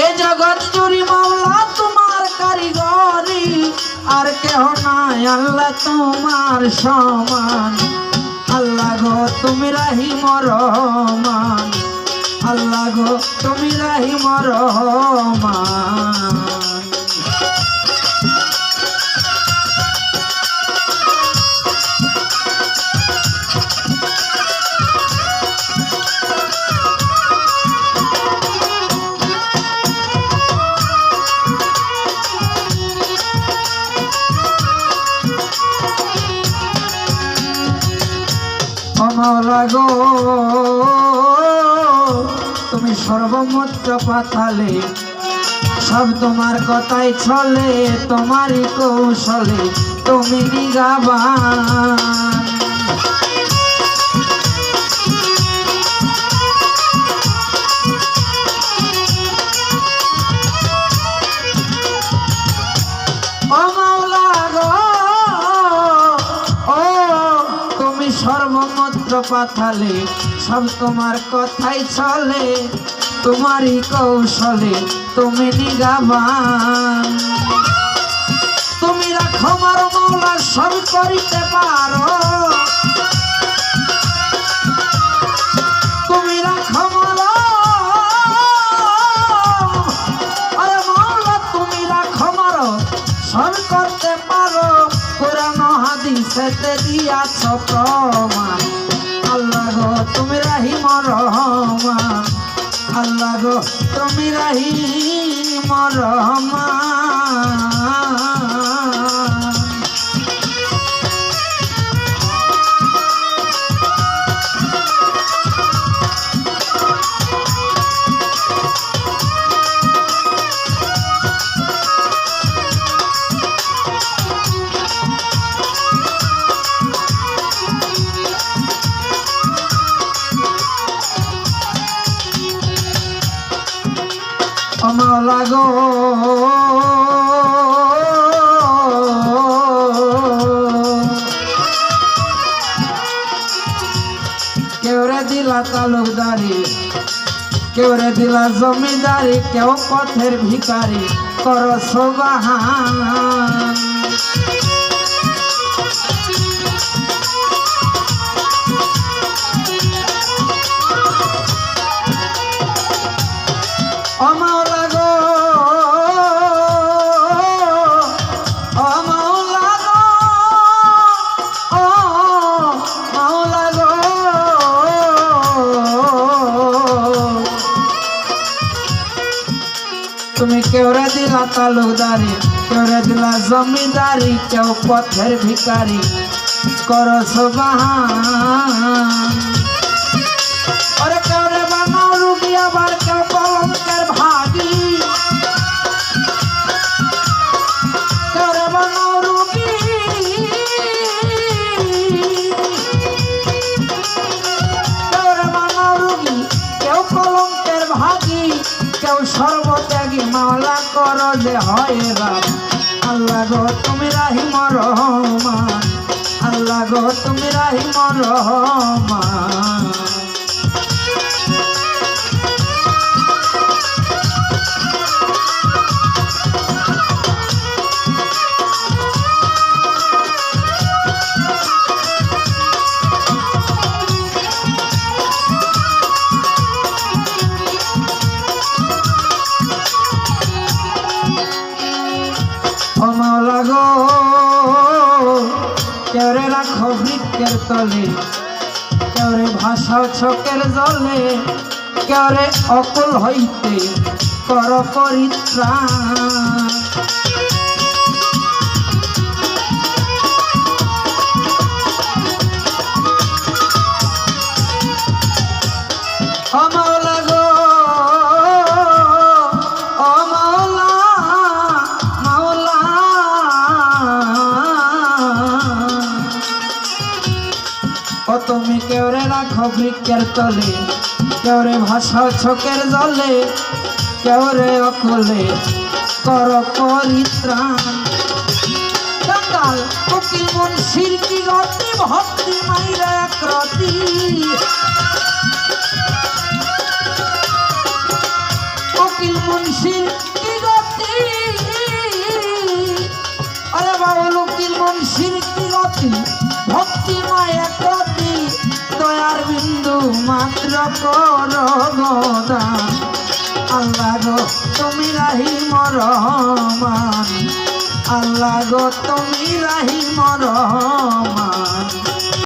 এ জগৎ জুড়ি মাওলা তোমার কারিগরি, আর কেহ নাই আল্লাহ তোমার সমান। আল্লাহ গো তুমি রাহিম রহমান, আল্লাহ গো তুমি রাহিম রহমান। মাওলা গো তুমি সর্বমত্র পাতালে, সব তোমার কথাই চলে, তোমারই কৌশলে তুমি নিগাবান। ও মাওলা গো ও তুমি সর্বমত্র পাতালে, সব তোমার কথাই চলে, তোমারই কৌশলে তুমি নিগাবান। তুমি রাখো মারো মাওলা সব করিতে পারো, তুমি রাখো মারো আরে মাওলা তুমি রাখো মারো সব করতে পারো, কোরআন হাদিসেতে দিয়াছ প্রমাণ। আল্লাহ গো তুমি রাহিম রহমান, আল্লাহ গো তুমি রাহিম রহমান। ও মাওলা গো কেউ রে দিলা তালুকদারি, কেউ রে দিলা জমিদারি, কেউ পথের ভিখারি, করো সুবহান। ও মাওলা গো ও মাওলা গো ও মাওলা গো তুমি কেউ রে দিলা তালুকদারি, কেউ রে দিলা জমিদারি, কেউ পথের ভিখারি, করো সুবহান। ওরে কেউ রে বানাও রুগী, আবার কেউ কলঙ্কের ভাগী, কেউ রে বানাও রুগী, কেউ রে বানাও রুগী, কেউ কলঙ্কের ভাগী, কেউ সর্বত্যাগী। মাওলা করো যে হয় রাত। আল্লাহ গো তুমি রাহিম রহমান, আল্লাহ গো তুমি রাহিম রহমান। ও মাওলা গো কেউ রে রাখো বৃক্ষের তলে, কেউ রে ভাসাও চোখের জলে, কেউ রে অকুল হইতে কর পরিত্রাণ। ও মাওলা গো ও মাওলা মাওলা ও তুমি কেউ রে রাখো বৃক্ষের তলে, কেউ রে ভাসাও চোখের জলে, কেউ রে অকুলে কর পরিত্রাণ। কাল কোকিল মুন্সির কি গতি ভক্তি মাইরা এক রতি, মাত্র করো গোদান আল্লাহ গো তুমি রাহিম রহমান আল্লাহ গো তুমি রাহিম রহমান